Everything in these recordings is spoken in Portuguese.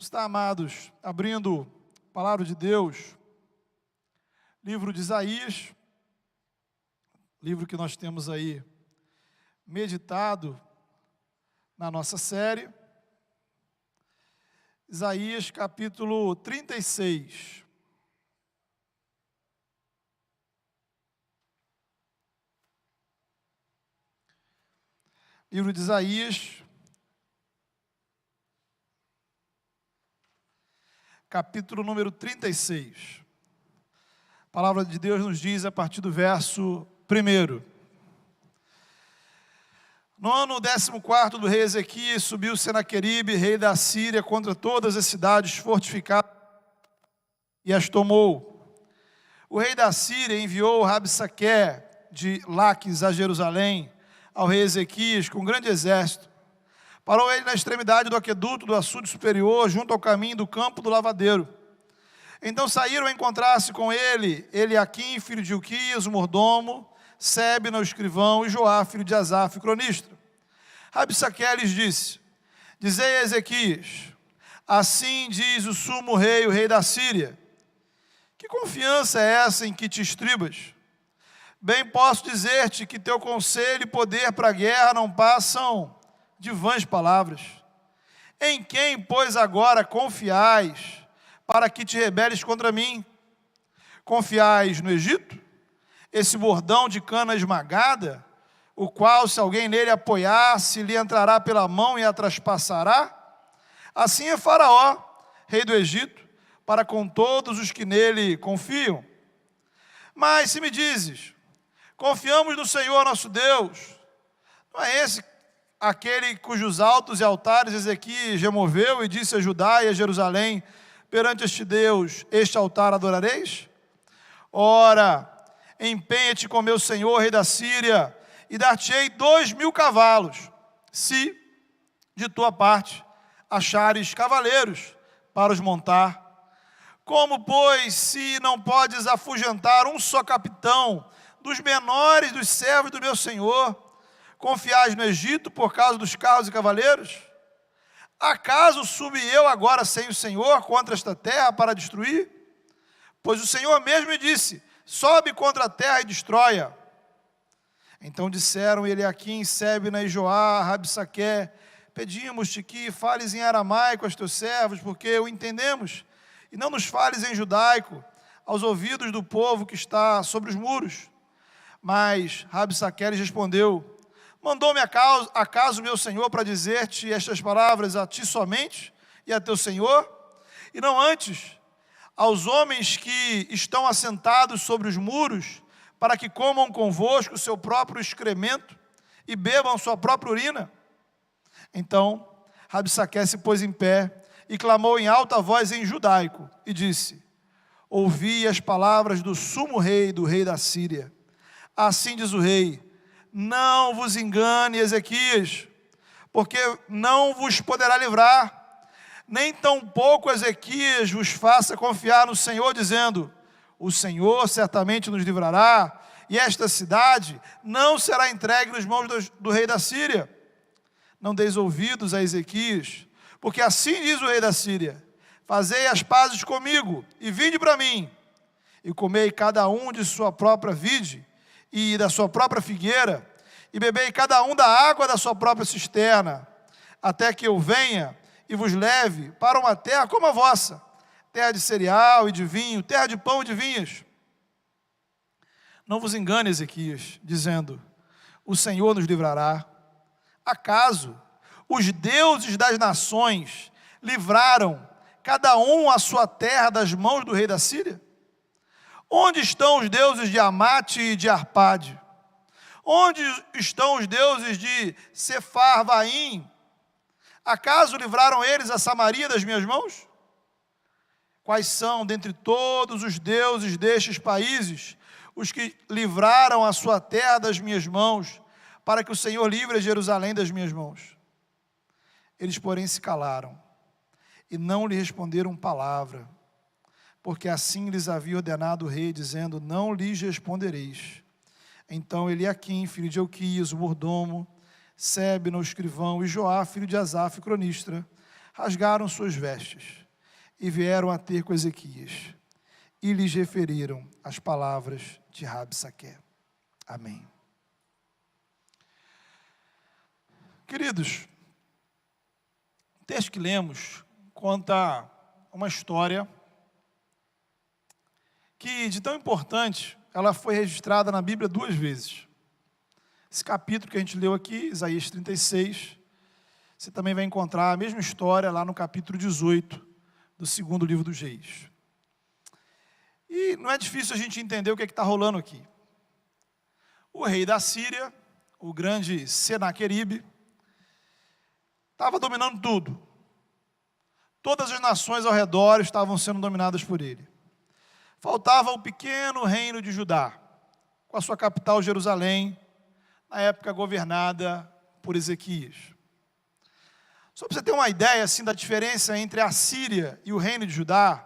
Está, amados, abrindo a palavra de Deus, livro de Isaías, livro que nós temos aí meditado na nossa série, Isaías capítulo 36. Livro de Isaías, capítulo número 36. A palavra de Deus nos diz a partir do verso 1. No ano 14º do rei Ezequias, subiu Senaqueribe, rei da Síria, contra todas as cidades fortificadas e as tomou. O rei da Síria enviou Rabsaque de Laques a Jerusalém, ao rei Ezequias, com um grande exército. Parou ele na extremidade do aqueduto do açude superior, junto ao caminho do campo do lavadeiro. Então saíram a encontrar-se com ele, Eliaquim, filho de Ilquias, o mordomo, Sebna, o escrivão, e Joá, filho de Asaf, o cronista. Rabsaque lhes disse: dizei a Ezequias, assim diz o sumo rei, o rei da Síria: que confiança é essa em que te estribas? Bem posso dizer-te que teu conselho e poder para a guerra não passam de vãs palavras. Em quem, pois, agora confiais, para que te rebeles contra mim? Confiais no Egito, esse bordão de cana esmagada, o qual, se alguém nele apoiar-se, lhe entrará pela mão e a traspassará? Assim é Faraó, rei do Egito, para com todos os que nele confiam. Mas se me dizes: confiamos no Senhor nosso Deus, não é esse aquele cujos altos e altares Ezequias removeu e disse a Judá e a Jerusalém: perante este Deus, este altar adorareis? Ora, empenha-te com meu Senhor, rei da Síria, e dar-te-ei 2.000 cavalos, se, de tua parte, achares cavaleiros para os montar. Como, pois, se não podes afugentar um só capitão dos menores dos servos do meu Senhor, confiais no Egito por causa dos carros e cavaleiros? Acaso subi eu agora sem o Senhor contra esta terra para destruir? Pois o Senhor mesmo me disse: sobe contra a terra e destrói-a. Então disseram Eliaquim, Sebna e Joá, Rabsaque: pedimos-te que fales em aramaico aos teus servos, porque o entendemos, e não nos fales em judaico, aos ouvidos do povo que está sobre os muros. Mas Rabsaque lhes respondeu: mandou-me acaso meu Senhor para dizer-te estas palavras a ti somente e a teu Senhor, e não antes aos homens que estão assentados sobre os muros, para que comam convosco o seu próprio excremento e bebam sua própria urina? Então Rabsaque se pôs em pé e clamou em alta voz em judaico e disse: ouvi as palavras do sumo rei, do rei da Síria. Assim diz o rei: não vos engane, Ezequias, porque não vos poderá livrar, nem tampouco Ezequias vos faça confiar no Senhor, dizendo: o Senhor certamente nos livrará, e esta cidade não será entregue nas mãos do rei da Síria. Não deis ouvidos a Ezequias, porque assim diz o rei da Síria: fazei as pazes comigo, e vinde para mim, e comei cada um de sua própria vide, e da sua própria figueira, e bebei cada um da água da sua própria cisterna, até que eu venha e vos leve para uma terra como a vossa, terra de cereal e de vinho, terra de pão e de vinhas. Não vos engane, Ezequias, dizendo: o Senhor nos livrará. Acaso os deuses das nações livraram cada um a sua terra das mãos do rei da Síria? Onde estão os deuses de Amate e de Arpade? Onde estão os deuses de Sefarvaim? Acaso livraram eles a Samaria das minhas mãos? Quais são, dentre todos os deuses destes países, os que livraram a sua terra das minhas mãos, para que o Senhor livre a Jerusalém das minhas mãos? Eles, porém, se calaram e não lhe responderam palavra, porque assim lhes havia ordenado o rei, dizendo: não lhes respondereis. Então Eliaquim, filho de Ilquias, o mordomo, Sebna, o escrivão, e Joá, filho de Asaf, cronista, rasgaram suas vestes e vieram a ter com Ezequias e lhes referiram as palavras de Rabsaque. Amém. Queridos, o texto que lemos conta uma história que, de tão importante, ela foi registrada na Bíblia 2 vezes. Esse capítulo que a gente leu aqui, Isaías 36, você também vai encontrar a mesma história lá no capítulo 18 do 2º livro dos Reis. E não é difícil a gente entender o que está rolando aqui. O rei da Síria, o grande Senaqueribe, estava dominando tudo. Todas as nações ao redor estavam sendo dominadas por ele. Faltava o pequeno reino de Judá, com a sua capital Jerusalém, na época governada por Ezequias. Só para você ter uma ideia assim, da diferença entre a Síria e o reino de Judá,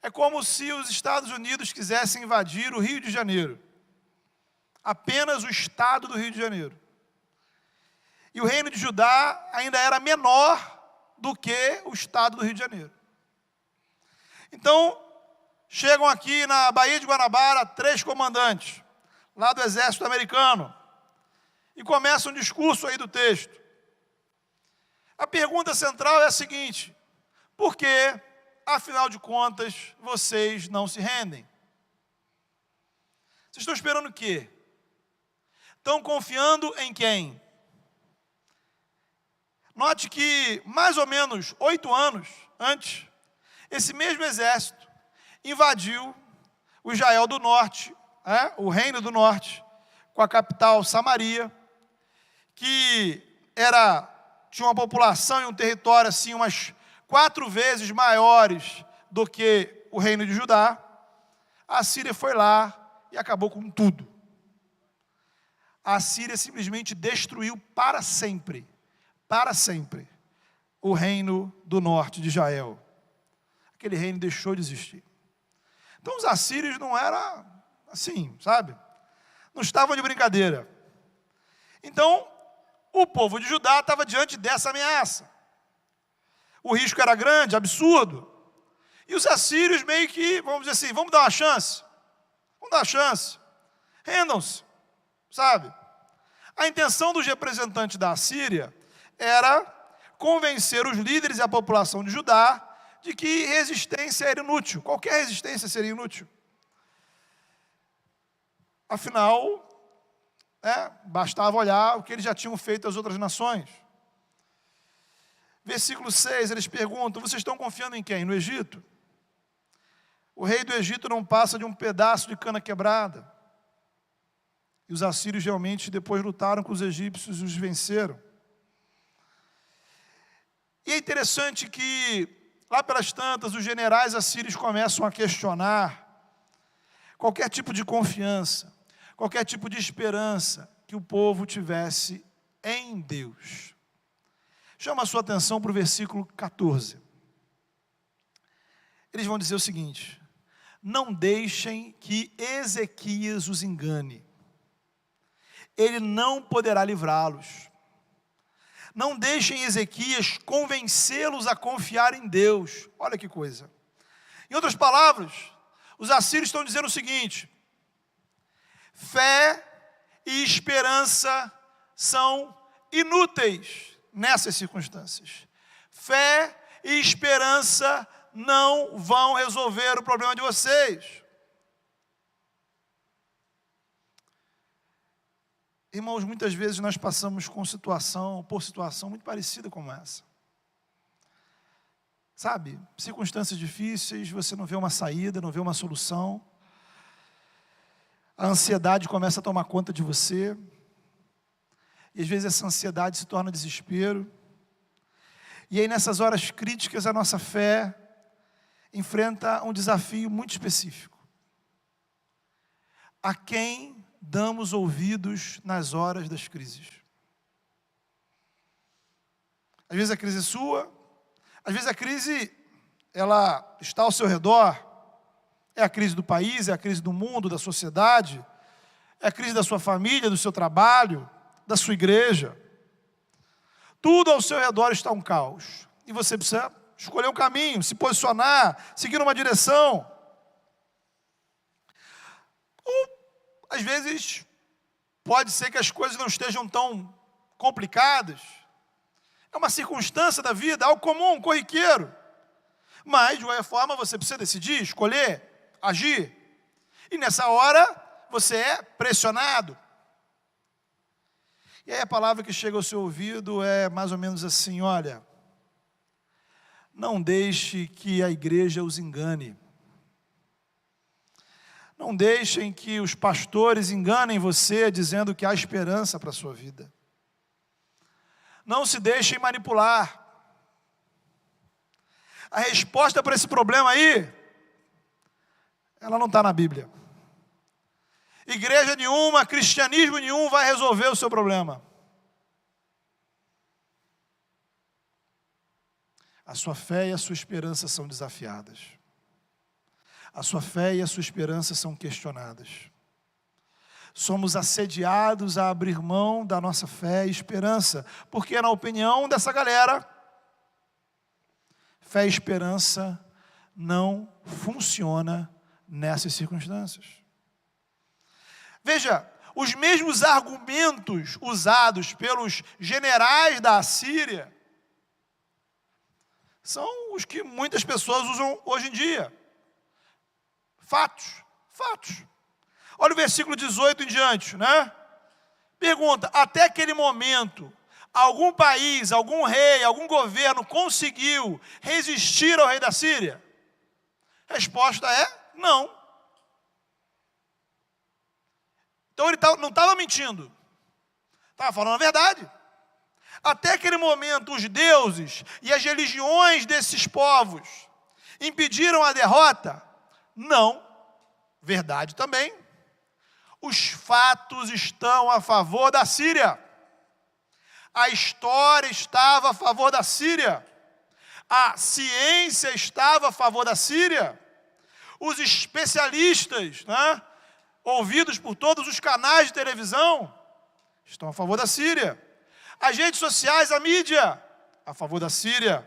é como se os Estados Unidos quisessem invadir o Rio de Janeiro. Apenas o estado do Rio de Janeiro. E o reino de Judá ainda era menor do que o estado do Rio de Janeiro. Então, chegam aqui na Baía de Guanabara 3 comandantes, lá do exército americano, e começa um discurso aí do texto. A pergunta central é a seguinte: por que, afinal de contas, vocês não se rendem? Vocês estão esperando o quê? Estão confiando em quem? Note que, mais ou menos 8 anos antes, esse mesmo exército invadiu o Israel do Norte, o reino do Norte, com a capital Samaria, que tinha uma população e um território assim, umas 4 vezes maiores do que o reino de Judá. A Síria foi lá e acabou com tudo. A Síria simplesmente destruiu para sempre, o reino do norte de Israel. Aquele reino deixou de existir. Então os assírios não eram assim, sabe? Não estavam de brincadeira. Então, o povo de Judá estava diante dessa ameaça. O risco era grande, absurdo. E os assírios meio que, vamos dizer assim, vamos dar uma chance. Vamos dar uma chance. Rendam-se, sabe? A intenção dos representantes da Síria era convencer os líderes e a população de Judá de que resistência era inútil. Qualquer resistência seria inútil. Afinal, bastava olhar o que eles já tinham feito às outras nações. Versículo 6, eles perguntam: vocês estão confiando em quem? No Egito? O rei do Egito não passa de um pedaço de cana quebrada. E os assírios realmente depois lutaram com os egípcios e os venceram. E é interessante que, lá pelas tantas, os generais assírios começam a questionar qualquer tipo de confiança, qualquer tipo de esperança que o povo tivesse em Deus. Chama a sua atenção para o versículo 14. Eles vão dizer o seguinte: não deixem que Ezequias os engane. Ele não poderá livrá-los. Não deixem Ezequias convencê-los a confiar em Deus. Olha que coisa. Em outras palavras, os assírios estão dizendo o seguinte: fé e esperança são inúteis nessas circunstâncias. Fé e esperança não vão resolver o problema de vocês. Irmãos, muitas vezes nós passamos por situação muito parecida como essa. Sabe, circunstâncias difíceis, você não vê uma saída, não vê uma solução. A ansiedade começa a tomar conta de você. E às vezes essa ansiedade se torna desespero. E aí nessas horas críticas a nossa fé enfrenta um desafio muito específico. A quem damos ouvidos nas horas das crises? Às vezes a crise é sua, às vezes a crise ela está ao seu redor, é a crise do país, é a crise do mundo, da sociedade, é a crise da sua família, do seu trabalho, da sua igreja. Tudo ao seu redor está um caos. e você precisa escolher um caminho, se posicionar, seguir uma direção. Ou, às vezes, pode ser que as coisas não estejam tão complicadas. É uma circunstância da vida, algo comum, corriqueiro. Mas, de qualquer forma, você precisa decidir, escolher, agir. E nessa hora, você é pressionado. E aí a palavra que chega ao seu ouvido é mais ou menos assim: olha, não deixe que a igreja os engane. Não deixem que os pastores enganem você dizendo que há esperança para a sua vida. Não se deixem manipular. A resposta para esse problema aí, ela não está na Bíblia. Igreja nenhuma, cristianismo nenhum vai resolver o seu problema. A sua fé e a sua esperança são desafiadas. A sua fé e a sua esperança são questionadas. Somos assediados a abrir mão da nossa fé e esperança, porque, na opinião dessa galera, fé e esperança não funciona nessas circunstâncias. Veja, os mesmos argumentos usados pelos generais da Assíria são os que muitas pessoas usam hoje em dia. Fatos. Olha o versículo 18 em diante, né? Pergunta: até aquele momento, algum país, algum rei, algum governo conseguiu resistir ao rei da Síria? Resposta é não. Então ele não estava mentindo, estava falando a verdade. Até aquele momento, os deuses e as religiões desses povos impediram a derrota? Não. Verdade também. Os fatos estão a favor da Síria. A história estava a favor da Síria. A ciência estava a favor da Síria. Os especialistas, né, ouvidos por todos os canais de televisão, estão a favor da Síria. As redes sociais, a mídia, a favor da Síria.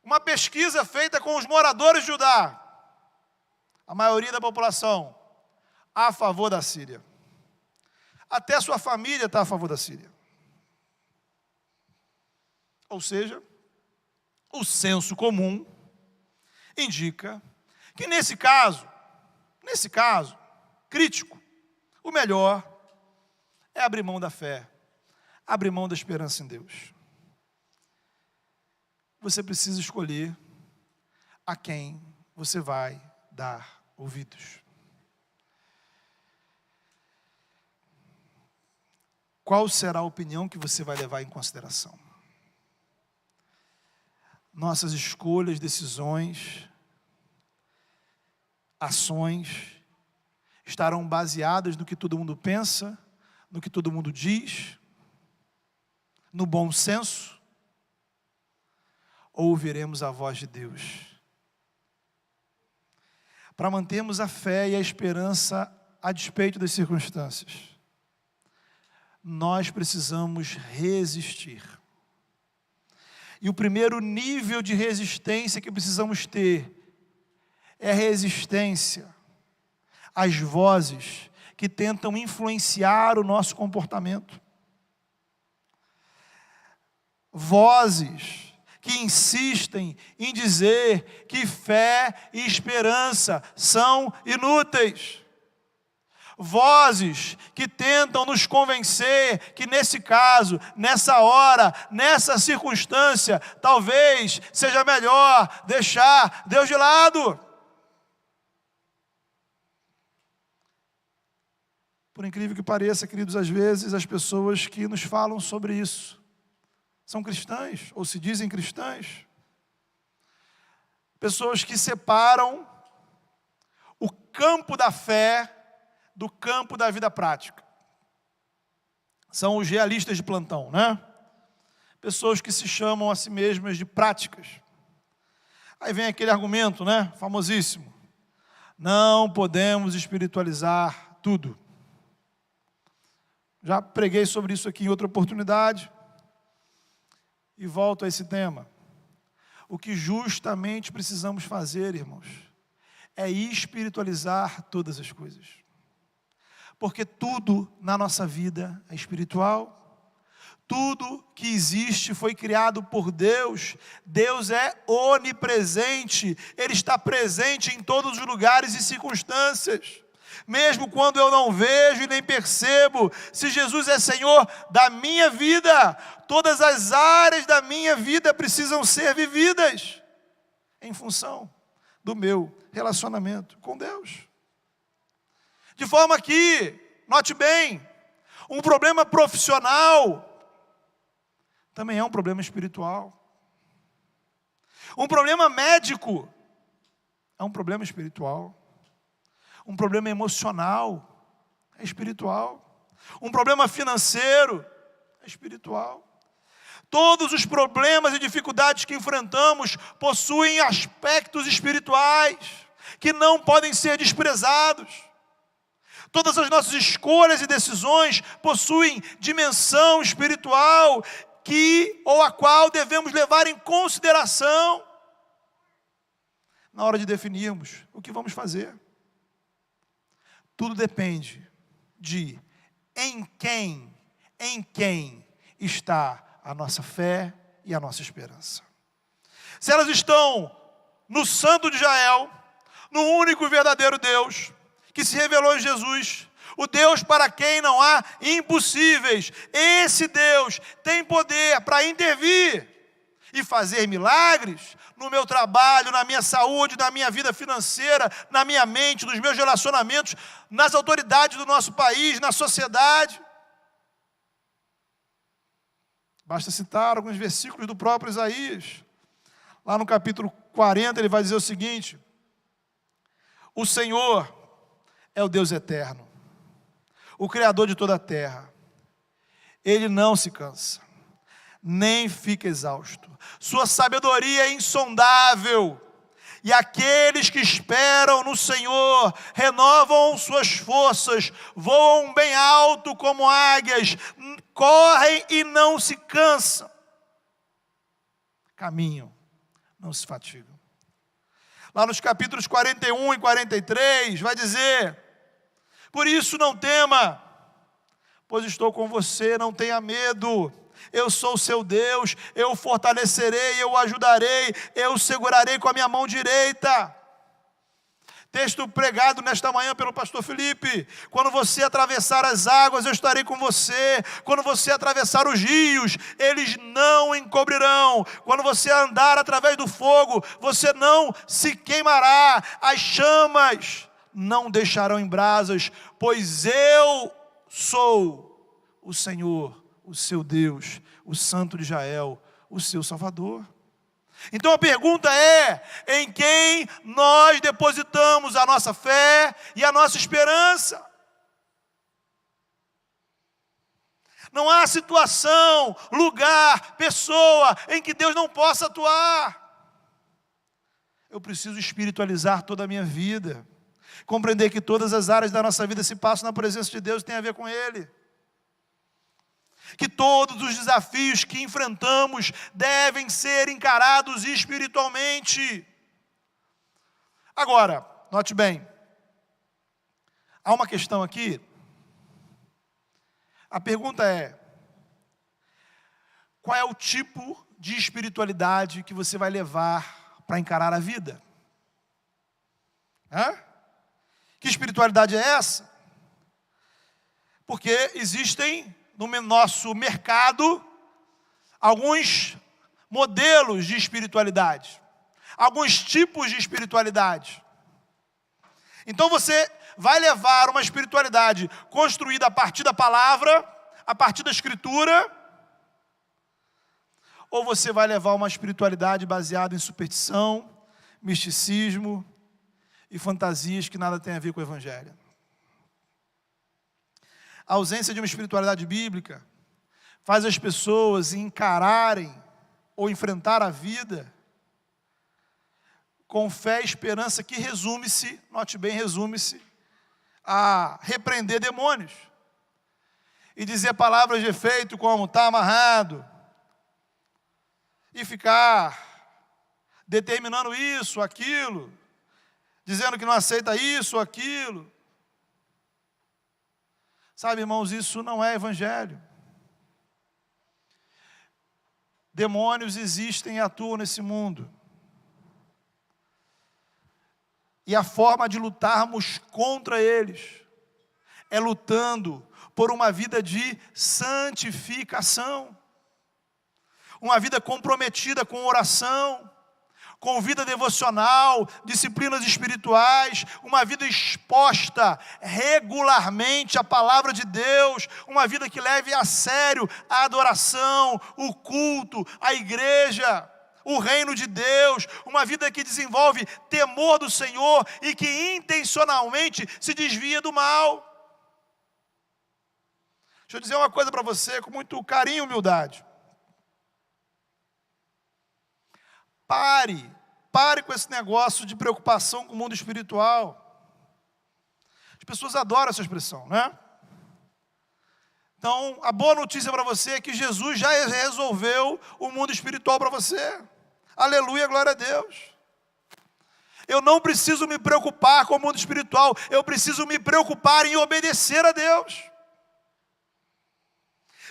Uma pesquisa feita com os moradores de Judá, a maioria da população, a favor da Síria. Até sua família está a favor da Síria. Ou seja, o senso comum indica que nesse caso crítico, o melhor é abrir mão da fé, abrir mão da esperança em Deus. Você precisa escolher a quem você vai dar ouvidos. Qual será a opinião que você vai levar em consideração? Nossas escolhas, decisões, ações estarão baseadas no que todo mundo pensa, no que todo mundo diz, no bom senso, ou ouviremos a voz de Deus? Para mantermos a fé e a esperança a despeito das circunstâncias, nós precisamos resistir. E o primeiro nível de resistência que precisamos ter é resistência às vozes que tentam influenciar o nosso comportamento. Vozes que insistem em dizer que fé e esperança são inúteis. Vozes que tentam nos convencer que nesse caso, nessa hora, nessa circunstância, talvez seja melhor deixar Deus de lado. Por incrível que pareça, queridos, às vezes as pessoas que nos falam sobre isso são cristãs, ou se dizem cristãs. Pessoas que separam o campo da fé do campo da vida prática. São os realistas de plantão, né? Pessoas que se chamam a si mesmas de práticas. Aí vem aquele argumento, né? Famosíssimo. Não podemos espiritualizar tudo. Já preguei sobre isso aqui em outra oportunidade. E volto a esse tema. O que justamente precisamos fazer, irmãos, é espiritualizar todas as coisas. Porque tudo na nossa vida é espiritual. Tudo que existe foi criado por Deus. Deus é onipresente. Ele está presente em todos os lugares e circunstâncias. Mesmo quando eu não vejo e nem percebo, se Jesus é Senhor da minha vida, todas as áreas da minha vida precisam ser vividas em função do meu relacionamento com Deus. De forma que, note bem, um problema profissional também é um problema espiritual. Um problema médico é um problema espiritual. Um problema emocional é espiritual. Um problema financeiro é espiritual. Todos os problemas e dificuldades que enfrentamos possuem aspectos espirituais que não podem ser desprezados. Todas as nossas escolhas e decisões possuem dimensão espiritual a qual devemos levar em consideração na hora de definirmos o que vamos fazer. Tudo depende de em quem está a nossa fé e a nossa esperança. Se elas estão no Santo de Israel, no único e verdadeiro Deus, que se revelou em Jesus, o Deus para quem não há impossíveis, esse Deus tem poder para intervir e fazer milagres no meu trabalho, na minha saúde, na minha vida financeira, na minha mente, nos meus relacionamentos, nas autoridades do nosso país, na sociedade. Basta citar alguns versículos do próprio Isaías. Lá no capítulo 40 ele vai dizer o seguinte: o Senhor é o Deus eterno, o Criador de toda a terra. Ele não se cansa, nem fica exausto. Sua sabedoria é insondável. E aqueles que esperam no Senhor renovam suas forças, voam bem alto como águias, correm e não se cansam, caminham, não se fatigam. Lá nos capítulos 41 e 43 vai dizer: por isso não tema, pois estou com você, não tenha medo. Eu sou o seu Deus, eu o fortalecerei, eu o ajudarei, eu o segurarei com a minha mão direita. Texto pregado nesta manhã pelo pastor Felipe: quando você atravessar as águas, eu estarei com você. Quando você atravessar os rios, eles não encobrirão. Quando você andar através do fogo, você não se queimará. As chamas não deixarão em brasas, pois eu sou o Senhor, o seu Deus, o Santo de Israel, o seu Salvador. Então a pergunta é: em quem nós depositamos a nossa fé e a nossa esperança? Não há situação, lugar, pessoa em que Deus não possa atuar. Eu preciso espiritualizar toda a minha vida, compreender que todas as áreas da nossa vida se passam na presença de Deus e tem a ver com Ele. Que todos os desafios que enfrentamos devem ser encarados espiritualmente. Agora, note bem, há uma questão aqui. A pergunta é: qual é o tipo de espiritualidade que você vai levar para encarar a vida? Que espiritualidade é essa? Porque existem no nosso mercado alguns modelos de espiritualidade, alguns tipos de espiritualidade. Então você vai levar uma espiritualidade construída a partir da palavra, a partir da escritura, ou você vai levar uma espiritualidade baseada em superstição, misticismo e fantasias que nada tem a ver com o evangelho. A ausência de uma espiritualidade bíblica faz as pessoas encararem ou enfrentar a vida com fé e esperança que resume-se, note bem, resume-se a repreender demônios e dizer palavras de efeito como está amarrado, e ficar determinando isso, aquilo, dizendo que não aceita isso ou aquilo. Sabe, irmãos, isso não é evangelho. Demônios existem e atuam nesse mundo. E a forma de lutarmos contra eles é lutando por uma vida de santificação. Uma vida comprometida com oração, com vida devocional, disciplinas espirituais, uma vida exposta regularmente à palavra de Deus, uma vida que leve a sério a adoração, o culto, a igreja, o reino de Deus, uma vida que desenvolve temor do Senhor e que intencionalmente se desvia do mal. Deixa eu dizer uma coisa para você com muito carinho e humildade. Pare com esse negócio de preocupação com o mundo espiritual. As pessoas adoram essa expressão, né? Então, a boa notícia para você é que Jesus já resolveu o mundo espiritual para você. Aleluia, glória a Deus. Eu não preciso me preocupar com o mundo espiritual, eu preciso me preocupar em obedecer a Deus.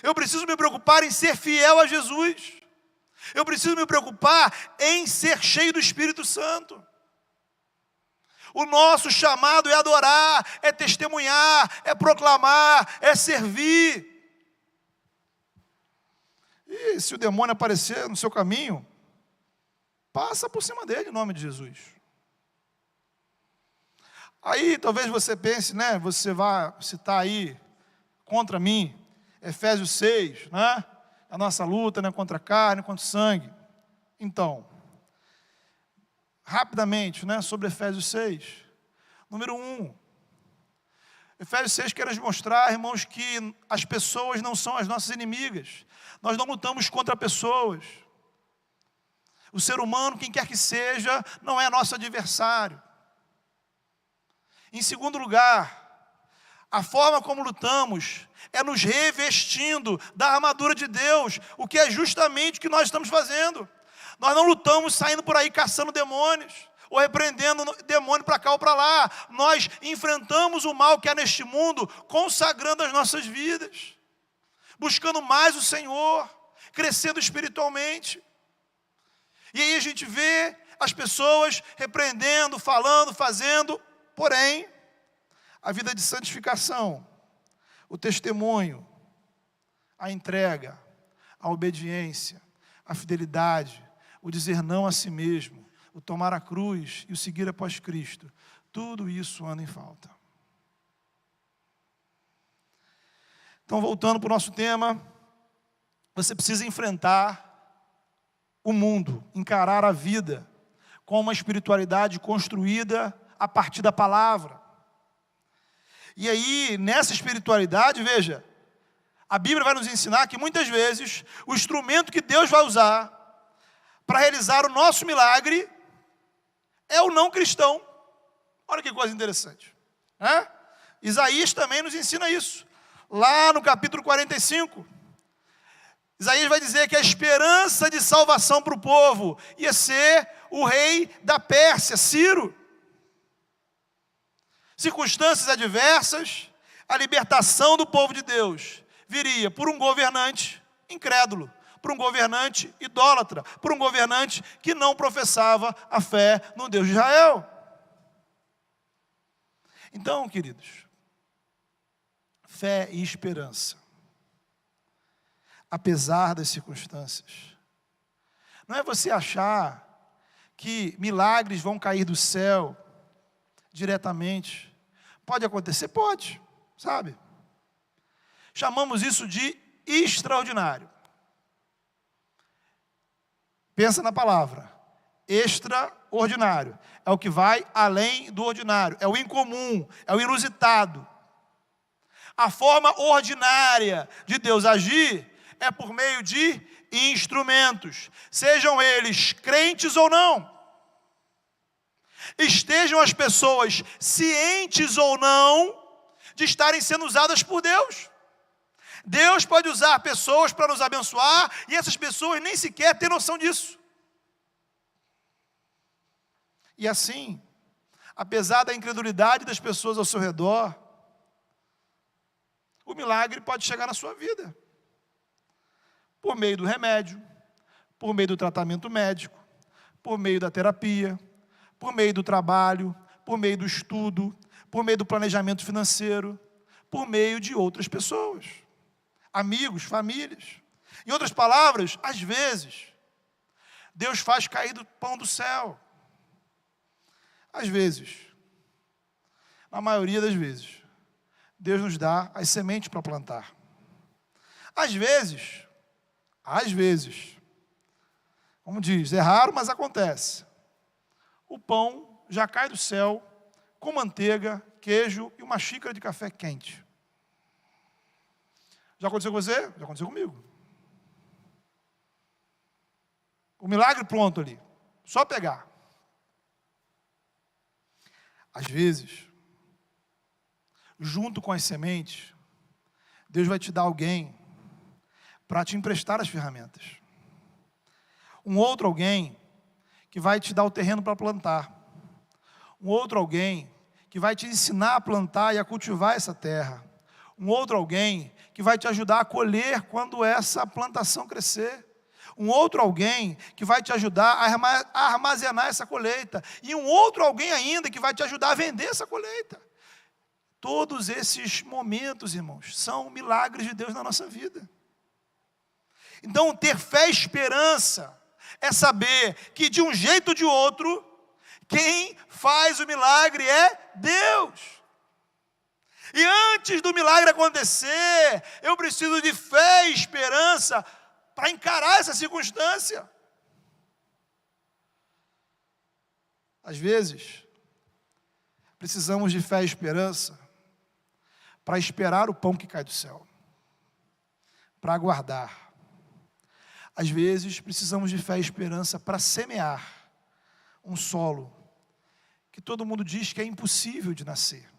Eu preciso me preocupar em ser fiel a Jesus. Eu preciso me preocupar em ser cheio do Espírito Santo. O nosso chamado é adorar, é testemunhar, é proclamar, é servir. E se o demônio aparecer no seu caminho, passa por cima dele em nome de Jesus. Aí talvez você pense, né? Você vai citar aí contra mim, Efésios 6, né? A nossa luta não é contra a carne, contra o sangue. Então, rapidamente, né, sobre Efésios 6. Número 1. Efésios 6 quer nos mostrar, irmãos, que as pessoas não são as nossas inimigas. Nós não lutamos contra pessoas. O ser humano, quem quer que seja, não é nosso adversário. Em segundo lugar, a forma como lutamos é nos revestindo da armadura de Deus, o que é justamente o que nós estamos fazendo. Nós não lutamos saindo por aí caçando demônios, ou repreendendo demônio para cá ou para lá. Nós enfrentamos o mal que há neste mundo, consagrando as nossas vidas, buscando mais o Senhor, crescendo espiritualmente. E aí a gente vê as pessoas repreendendo, falando, fazendo, porém, a vida de santificação, o testemunho, a entrega, a obediência, a fidelidade, o dizer não a si mesmo, o tomar a cruz e o seguir após Cristo, tudo isso anda em falta. Então, voltando para o nosso tema, você precisa enfrentar o mundo, encarar a vida com uma espiritualidade construída a partir da palavra. E aí, nessa espiritualidade, veja, a Bíblia vai nos ensinar que muitas vezes o instrumento que Deus vai usar para realizar o nosso milagre é o não cristão. Olha que coisa interessante, né? Isaías também nos ensina isso. Lá no capítulo 45, Isaías vai dizer que a esperança de salvação para o povo ia ser o rei da Pérsia, Ciro. Circunstâncias adversas, a libertação do povo de Deus viria por um governante incrédulo, por um governante idólatra, por um governante que não professava a fé no Deus de Israel. Então, queridos, fé e esperança, apesar das circunstâncias. Não é você achar que milagres vão cair do céu diretamente. Pode acontecer? Pode, sabe? Chamamos isso de extraordinário. Pensa na palavra, extraordinário. É o que vai além do ordinário, é o incomum, é o inusitado. A forma ordinária de Deus agir é por meio de instrumentos, sejam eles crentes ou não. Estejam as pessoas cientes ou não de estarem sendo usadas por Deus. Deus pode usar pessoas para nos abençoar, e essas pessoas nem sequer têm noção disso. E assim, apesar da incredulidade das pessoas ao seu redor, o milagre pode chegar na sua vida. Por meio do remédio, por meio do tratamento médico, por meio da terapia, por meio do trabalho, por meio do estudo, por meio do planejamento financeiro, por meio de outras pessoas, amigos, famílias. Em outras palavras, às vezes, Deus faz cair do pão do céu. Às vezes, na maioria das vezes, Deus nos dá as sementes para plantar. Às vezes, como diz, é raro, mas acontece. O pão já cai do céu com manteiga, queijo e uma xícara de café quente. Já aconteceu com você? Já aconteceu comigo. O milagre pronto ali, só pegar. Às vezes, junto com as sementes, Deus vai te dar alguém para te emprestar as ferramentas. Um outro alguém que vai te dar o terreno para plantar. Um outro alguém que vai te ensinar a plantar e a cultivar essa terra. Um outro alguém que vai te ajudar a colher quando essa plantação crescer. Um outro alguém que vai te ajudar a armazenar essa colheita. E um outro alguém ainda que vai te ajudar a vender essa colheita. Todos esses momentos, irmãos, são milagres de Deus na nossa vida. Então, ter fé e esperança é saber que de um jeito ou de outro, quem faz o milagre é Deus. E antes do milagre acontecer, eu preciso de fé e esperança para encarar essa circunstância. Às vezes, precisamos de fé e esperança para esperar o pão que cai do céu, para aguardar. Às vezes, precisamos de fé e esperança para semear um solo que todo mundo diz que é impossível de nascer.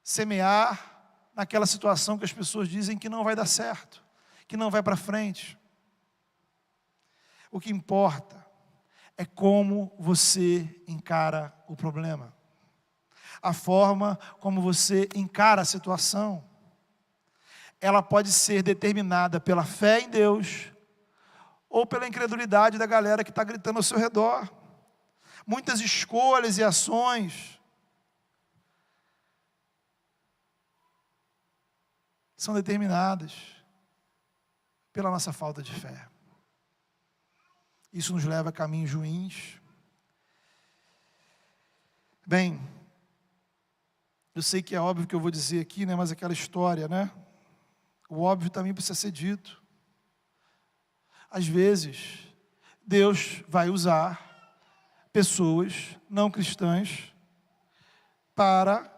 Semear naquela situação que as pessoas dizem que não vai dar certo, que não vai para frente. O que importa é como você encara o problema, a forma como você encara a situação. Ela pode ser determinada pela fé em Deus ou pela incredulidade da galera que está gritando ao seu redor. Muitas escolhas e ações são determinadas pela nossa falta de fé. Isso nos leva a caminhos ruins. Bem, eu sei que é óbvio que eu vou dizer aqui, né, mas aquela história, né? O óbvio também precisa ser dito. Às vezes, Deus vai usar pessoas não cristãs para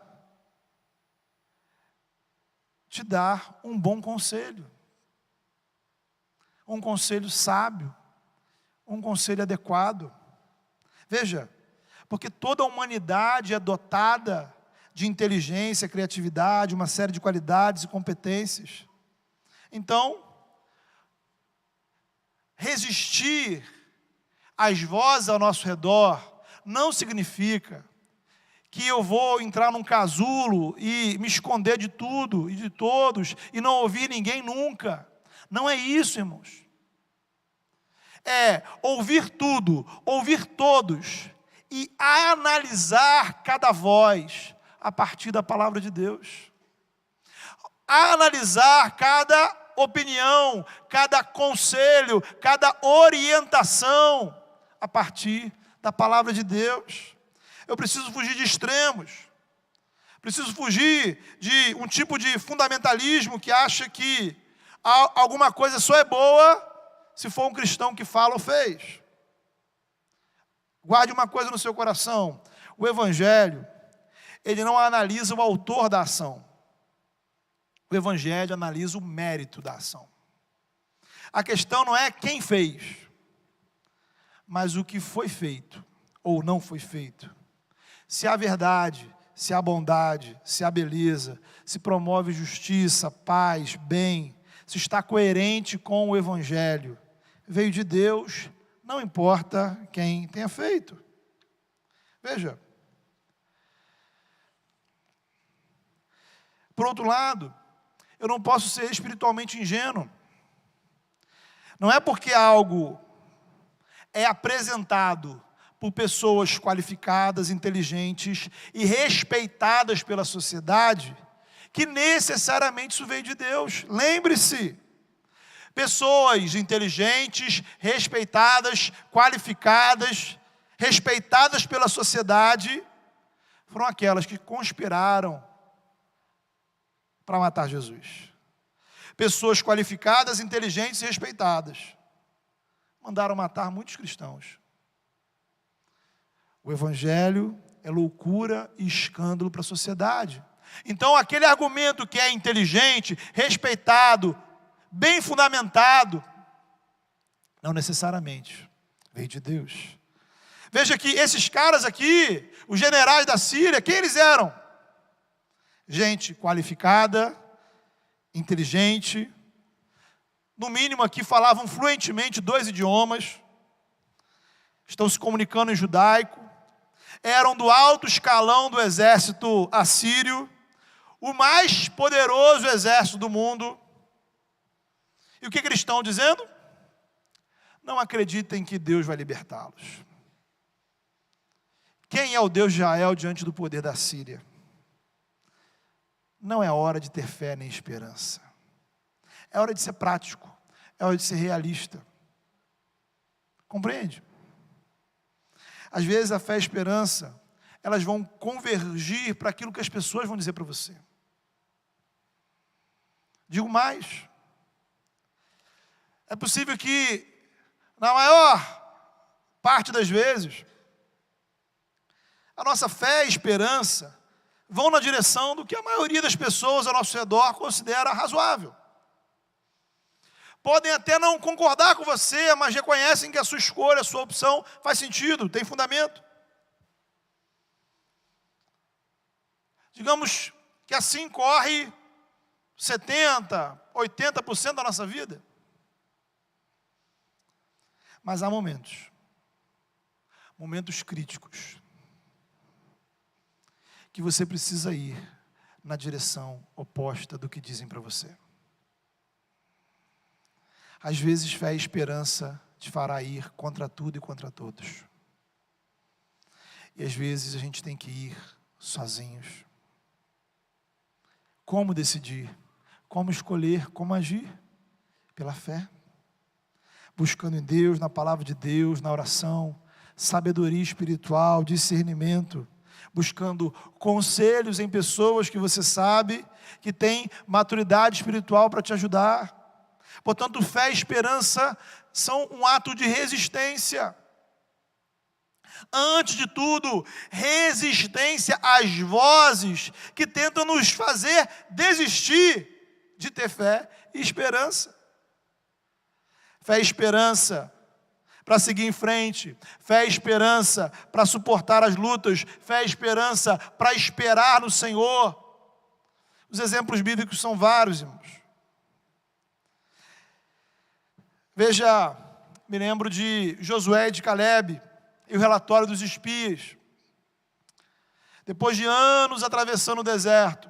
te dar um bom conselho. Um conselho sábio. Um conselho adequado. Veja, porque toda a humanidade é dotada de inteligência, criatividade, uma série de qualidades e competências. Então, resistir às vozes ao nosso redor não significa que eu vou entrar num casulo e me esconder de tudo e de todos e não ouvir ninguém nunca. Não é isso, irmãos. É ouvir tudo, ouvir todos e analisar cada voz a partir da palavra de Deus. Analisar cada opinião, cada conselho, cada orientação a partir da palavra de Deus. Eu preciso fugir de extremos. Preciso fugir de um tipo de fundamentalismo que acha que alguma coisa só é boa se for um cristão que fala ou fez. Guarde uma coisa no seu coração. O Evangelho, ele não analisa o autor da ação. O Evangelho analisa o mérito da ação. A questão não é quem fez, mas o que foi feito ou não foi feito. Se a verdade, se há bondade, se há beleza, se promove justiça, paz, bem, se está coerente com o Evangelho, veio de Deus, não importa quem tenha feito. Veja. Por outro lado, eu não posso ser espiritualmente ingênuo. Não é porque algo é apresentado por pessoas qualificadas, inteligentes e respeitadas pela sociedade, que necessariamente isso veio de Deus. Lembre-se, pessoas inteligentes, respeitadas, qualificadas, respeitadas pela sociedade, foram aquelas que conspiraram para matar Jesus. Pessoas qualificadas, inteligentes e respeitadas mandaram matar muitos cristãos. O Evangelho é loucura e escândalo para a sociedade. Então, aquele argumento que é inteligente, respeitado, bem fundamentado, não necessariamente veio de Deus. Veja que esses caras aqui, os generais da Síria, quem eles eram? Gente qualificada, inteligente, no mínimo aqui falavam fluentemente 2 idiomas, estão se comunicando em judaico, eram do alto escalão do exército assírio, o mais poderoso exército do mundo. E o que eles estão dizendo? Não acreditem que Deus vai libertá-los. Quem é o Deus de Israel diante do poder da Síria? Não é hora de ter fé nem esperança. É hora de ser prático. É hora de ser realista. Compreende? Às vezes a fé e a esperança, elas vão convergir para aquilo que as pessoas vão dizer para você. Digo mais. É possível que, na maior parte das vezes, a nossa fé e esperança vão na direção do que a maioria das pessoas ao nosso redor considera razoável. Podem até não concordar com você, mas reconhecem que a sua escolha, a sua opção faz sentido, tem fundamento. Digamos que assim corre 70%, 80% da nossa vida. Mas há momentos críticos, que você precisa ir na direção oposta do que dizem para você. Às vezes, fé e esperança te fará ir contra tudo e contra todos. E às vezes a gente tem que ir sozinhos. Como decidir? Como escolher? Como agir? Pela fé. Buscando em Deus, na palavra de Deus, na oração, sabedoria espiritual, discernimento, buscando conselhos em pessoas que você sabe que têm maturidade espiritual para te ajudar. Portanto, fé e esperança são um ato de resistência. Antes de tudo, resistência às vozes que tentam nos fazer desistir de ter fé e esperança. Fé e esperança para seguir em frente, fé e esperança para suportar as lutas, fé e esperança para esperar no Senhor. Os exemplos bíblicos são vários, irmãos. Veja, me lembro de Josué e de Calebe e o relatório dos espias. Depois de anos atravessando o deserto,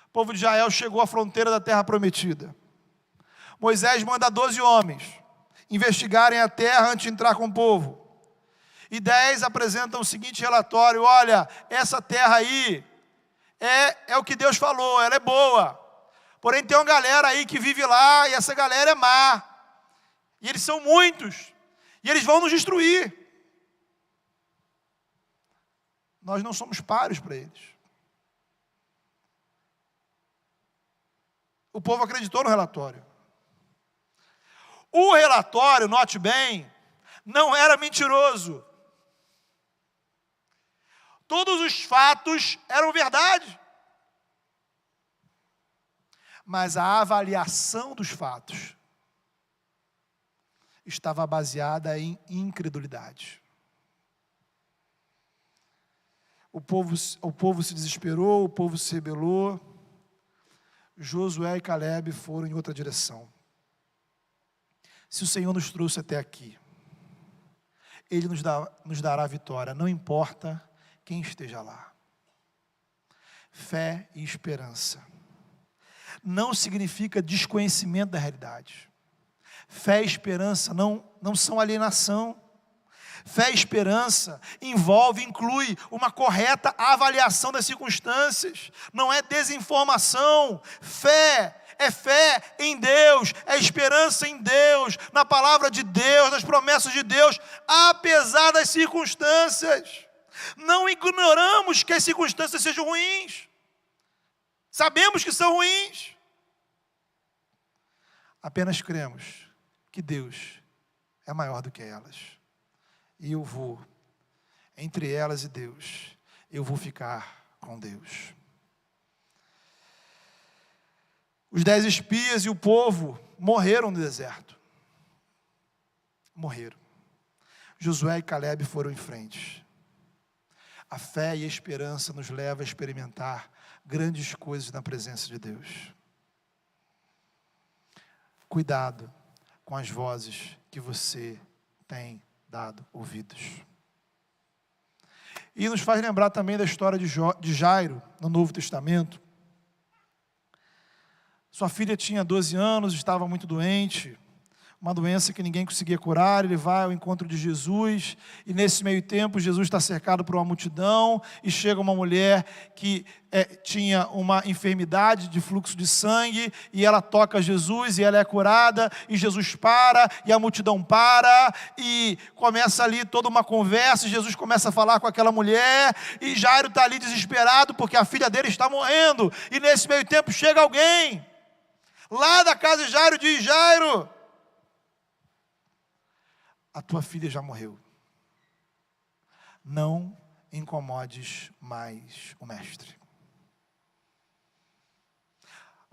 o povo de Israel chegou à fronteira da terra prometida. Moisés manda 12 homens investigarem a terra antes de entrar com o povo. E 10 apresentam o seguinte relatório: olha, essa terra aí é o que Deus falou, ela é boa. Porém tem uma galera aí que vive lá e essa galera é má. E eles são muitos. E eles vão nos destruir. Nós não somos páreos para eles. O povo acreditou no relatório. O relatório, note bem, não era mentiroso. Todos os fatos eram verdade. Mas a avaliação dos fatos estava baseada em incredulidade. O povo se desesperou, o povo se rebelou. Josué e Calebe foram em outra direção. Se o Senhor nos trouxe até aqui, Ele nos dará a vitória, não importa quem esteja lá. Fé e esperança não significa desconhecimento da realidade. Fé e esperança não são alienação. Fé e esperança inclui uma correta avaliação das circunstâncias, não é desinformação. Fé é fé em Deus, é esperança em Deus, na palavra de Deus, nas promessas de Deus, apesar das circunstâncias. Não ignoramos que as circunstâncias sejam ruins, sabemos que são ruins, apenas cremos que Deus é maior do que elas. E eu vou, entre elas e Deus, eu vou ficar com Deus. Os 10 espias e o povo morreram no deserto. Morreram. Josué e Calebe foram em frente. A fé e a esperança nos leva a experimentar grandes coisas na presença de Deus. Cuidado com as vozes que você tem dado ouvidos. E nos faz lembrar também da história de Jairo, no Novo Testamento. Sua filha tinha 12 anos, estava muito doente, uma doença que ninguém conseguia curar. Ele vai ao encontro de Jesus, e nesse meio tempo Jesus está cercado por uma multidão, e chega uma mulher que tinha uma enfermidade de fluxo de sangue, e ela toca Jesus, e ela é curada, e Jesus para, e a multidão para, e começa ali toda uma conversa, e Jesus começa a falar com aquela mulher, e Jairo está ali desesperado, porque a filha dele está morrendo, e nesse meio tempo chega alguém, lá da casa de Jairo, diz: Jairo, a tua filha já morreu. Não incomodes mais o mestre.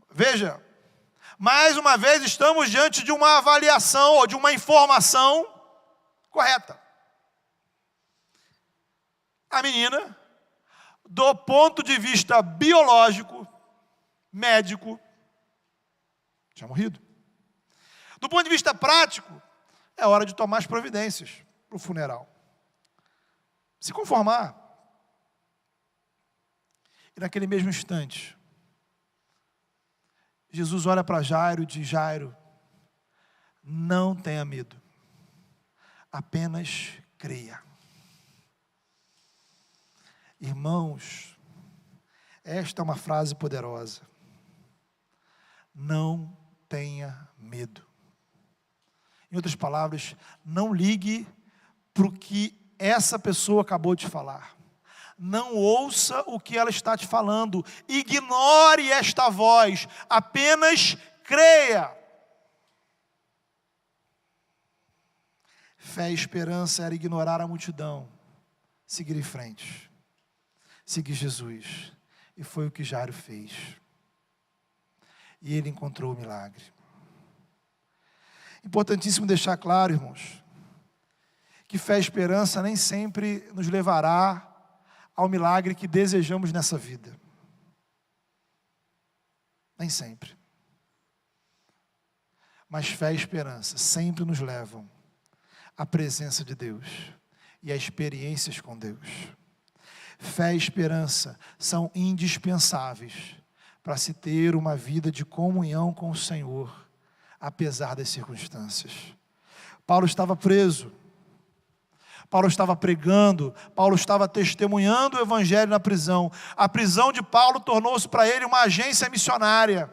Veja, mais uma vez estamos diante de uma avaliação ou de uma informação correta. A menina, do ponto de vista biológico, médico, tinha morrido. Do ponto de vista prático, é hora de tomar as providências para o funeral. Se conformar. E naquele mesmo instante, Jesus olha para Jairo e diz: Jairo, não tenha medo, apenas creia. Irmãos, esta é uma frase poderosa. Não tenha medo. Em outras palavras, não ligue para o que essa pessoa acabou de falar. Não ouça o que ela está te falando. Ignore esta voz. Apenas creia. Fé e esperança era ignorar a multidão, seguir em frente, seguir Jesus. E foi o que Jairo fez. E ele encontrou o milagre. Importantíssimo deixar claro, irmãos, que fé e esperança nem sempre nos levará ao milagre que desejamos nessa vida. Nem sempre. Mas fé e esperança sempre nos levam à presença de Deus e a experiências com Deus. Fé e esperança são indispensáveis para se ter uma vida de comunhão com o Senhor, apesar das circunstâncias. Paulo estava preso, Paulo estava pregando, Paulo estava testemunhando o evangelho na prisão. A prisão de Paulo tornou-se para ele uma agência missionária,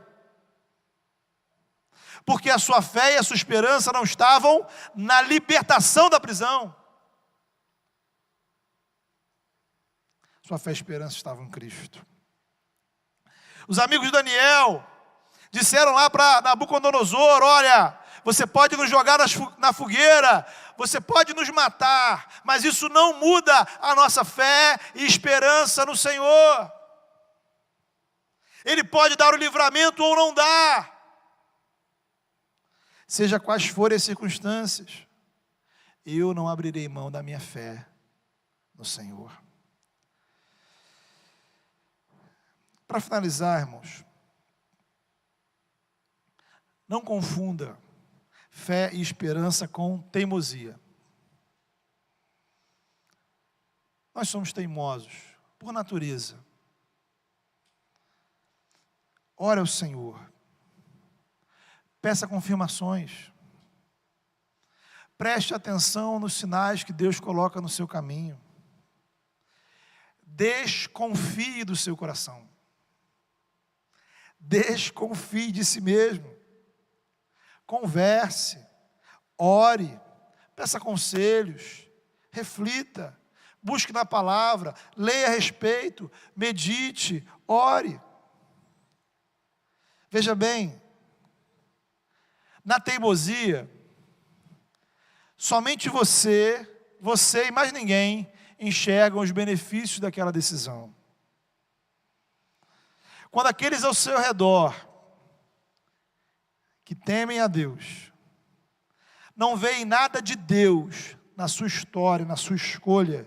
porque a sua fé e a sua esperança não estavam na libertação da prisão. Sua fé e esperança estavam em Cristo. Os amigos de Daniel disseram lá para Nabucodonosor: olha, você pode nos jogar na fogueira, você pode nos matar, mas isso não muda a nossa fé e esperança no Senhor. Ele pode dar o livramento ou não dar, seja quais forem as circunstâncias, eu não abrirei mão da minha fé no Senhor. Para finalizar, irmãos, não confunda fé e esperança com teimosia. Nós somos teimosos, por natureza. Ore ao Senhor. Peça confirmações. Preste atenção nos sinais que Deus coloca no seu caminho. Desconfie do seu coração. Desconfie de si mesmo. Converse, ore, peça conselhos, reflita, busque na palavra, leia a respeito, medite, ore. Veja bem, na teimosia, somente você e mais ninguém enxergam os benefícios daquela decisão. Quando aqueles ao seu redor, que temem a Deus, não veem nada de Deus na sua história, na sua escolha,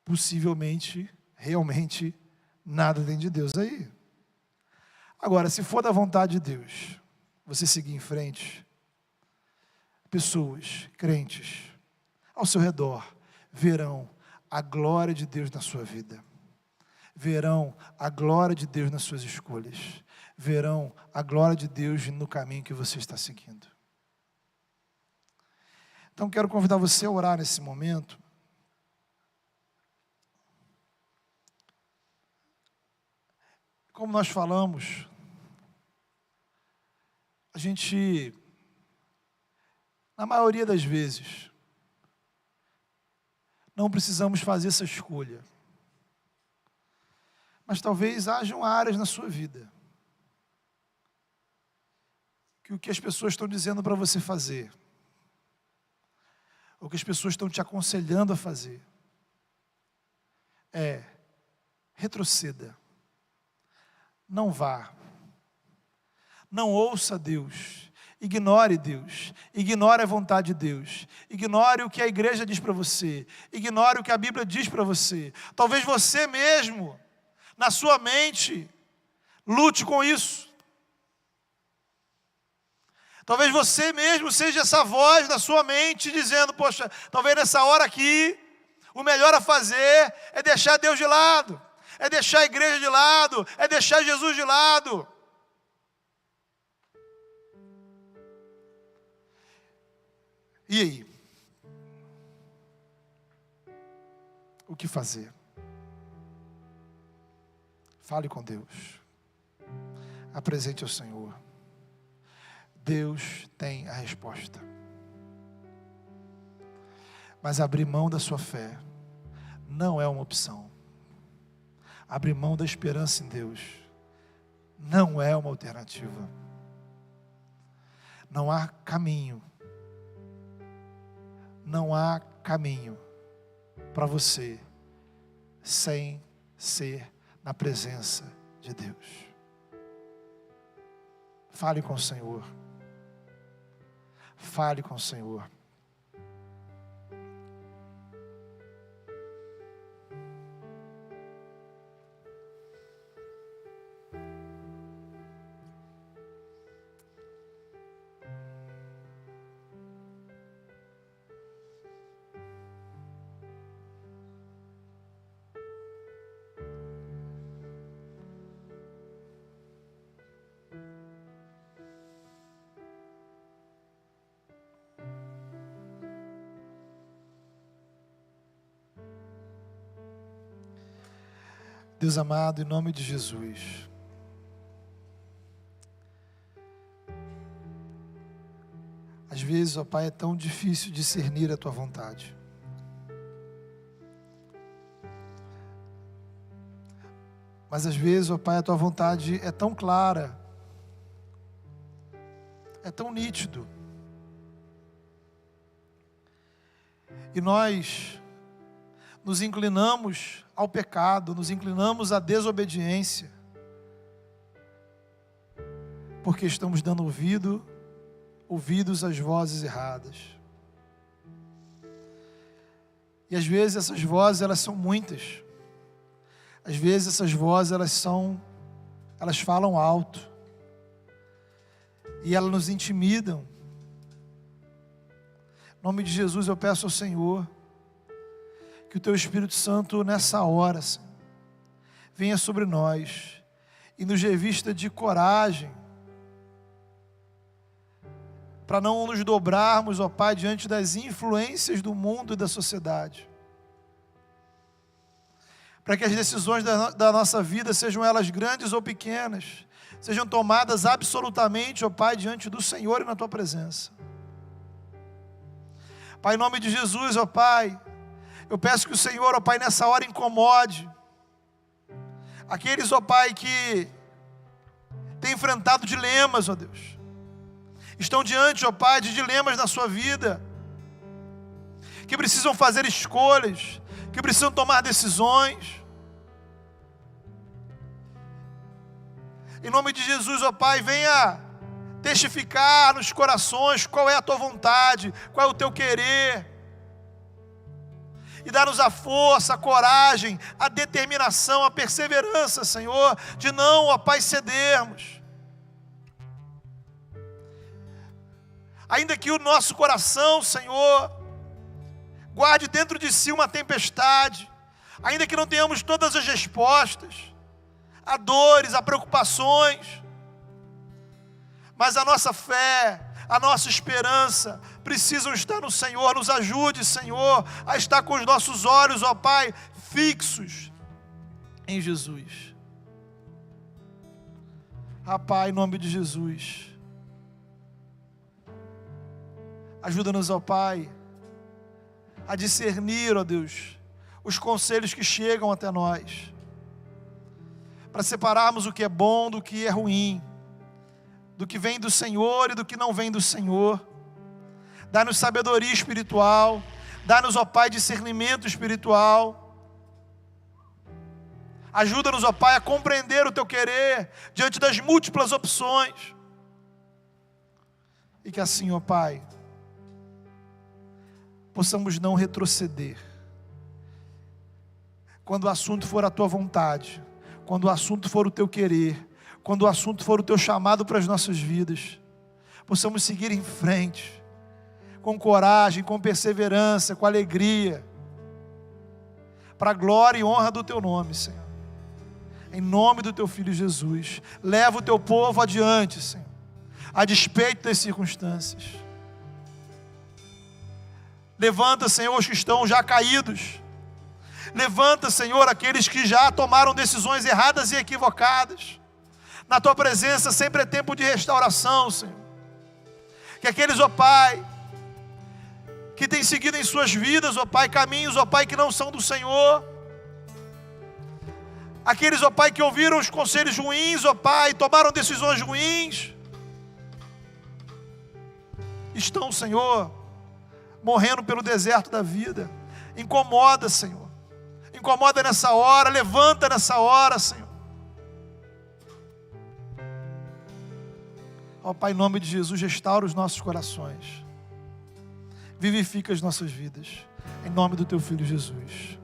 possivelmente, realmente, nada tem de Deus aí. Agora, se for da vontade de Deus, você seguir em frente, pessoas, crentes, ao seu redor, verão a glória de Deus na sua vida. Verão a glória de Deus nas suas escolhas. Verão a glória de Deus no caminho que você está seguindo. Então quero convidar você a orar nesse momento. Como nós falamos, a gente, na maioria das vezes, não precisamos fazer essa escolha. Mas talvez hajam áreas na sua vida que o que as pessoas estão dizendo para você fazer, ou que as pessoas estão te aconselhando a fazer, retroceda. Não vá. Não ouça Deus. Ignore Deus. Ignore a vontade de Deus. Ignore o que a igreja diz para você. Ignore o que a Bíblia diz para você. Talvez você mesmo, na sua mente, lute com isso. Talvez você mesmo seja essa voz da sua mente dizendo, poxa, talvez nessa hora aqui, o melhor a fazer é deixar Deus de lado, é deixar a igreja de lado, é deixar Jesus de lado. E aí? O que fazer? Fale com Deus. Apresente ao Senhor. Deus tem a resposta. Mas abrir mão da sua fé não é uma opção. Abrir mão da esperança em Deus não é uma alternativa. Não há caminho. Não há caminho para você sem ser na presença de Deus. Fale com o Senhor. Fale com o Senhor. Deus amado, em nome de Jesus, às vezes, ó Pai, é tão difícil discernir a Tua vontade. Mas às vezes, ó Pai, a Tua vontade é tão clara, é tão nítido. E nós nos inclinamos ao pecado, nos inclinamos à desobediência, porque estamos dando ouvidos às vozes erradas. E às vezes essas vozes, elas são muitas. Às vezes essas vozes, elas falam alto. E elas nos intimidam. Em nome de Jesus eu peço ao Senhor, que o Teu Espírito Santo nessa hora, Senhor, venha sobre nós e nos revista de coragem, para não nos dobrarmos, ó Pai, diante das influências do mundo e da sociedade. Para que as decisões da nossa vida, sejam elas grandes ou pequenas, sejam tomadas absolutamente, ó Pai, diante do Senhor e na Tua presença. Pai, em nome de Jesus, ó Pai, eu peço que o Senhor, ó Pai, nessa hora incomode aqueles, ó Pai, que têm enfrentado dilemas, ó Deus. Estão diante, ó Pai, de dilemas na sua vida, que precisam fazer escolhas, que precisam tomar decisões. Em nome de Jesus, ó Pai, venha testificar nos corações qual é a Tua vontade, qual é o Teu querer. E dá-nos a força, a coragem, a determinação, a perseverança, Senhor, de não, ó Pai, cedermos. Ainda que o nosso coração, Senhor, guarde dentro de si uma tempestade, ainda que não tenhamos todas as respostas, há dores, há preocupações, mas a nossa fé, a nossa esperança precisam estar no Senhor. Nos ajude, Senhor, a estar com os nossos olhos, ó Pai, fixos em Jesus. Ah, Pai, em nome de Jesus, ajuda-nos, ó Pai, a discernir, ó Deus, os conselhos que chegam até nós, para separarmos o que é bom do que é ruim, do que vem do Senhor e do que não vem do Senhor. Dá-nos sabedoria espiritual, dá-nos, ó Pai, discernimento espiritual. Ajuda-nos, ó Pai, a compreender o Teu querer diante das múltiplas opções. E que assim, ó Pai, possamos não retroceder. Quando o assunto for a Tua vontade, quando o assunto for o Teu querer, quando o assunto for o Teu chamado para as nossas vidas, possamos seguir em frente, com coragem, com perseverança, com alegria, para a glória e honra do Teu nome, Senhor. Em nome do Teu Filho Jesus, leva o Teu povo adiante, Senhor, a despeito das circunstâncias. Levanta, Senhor, os que estão já caídos. Levanta, Senhor, aqueles que já tomaram decisões erradas e equivocadas. Na Tua presença sempre é tempo de restauração, Senhor. Que aqueles, ó Pai, que têm seguido em suas vidas, ó Pai, caminhos, ó Pai, que não são do Senhor. Aqueles, ó Pai, que ouviram os conselhos ruins, ó Pai, tomaram decisões ruins, estão, Senhor, morrendo pelo deserto da vida. Incomoda, Senhor. Incomoda nessa hora, levanta nessa hora, Senhor. Ó Pai, em nome de Jesus, restaura os nossos corações. Vivifica as nossas vidas. Em nome do Teu Filho Jesus.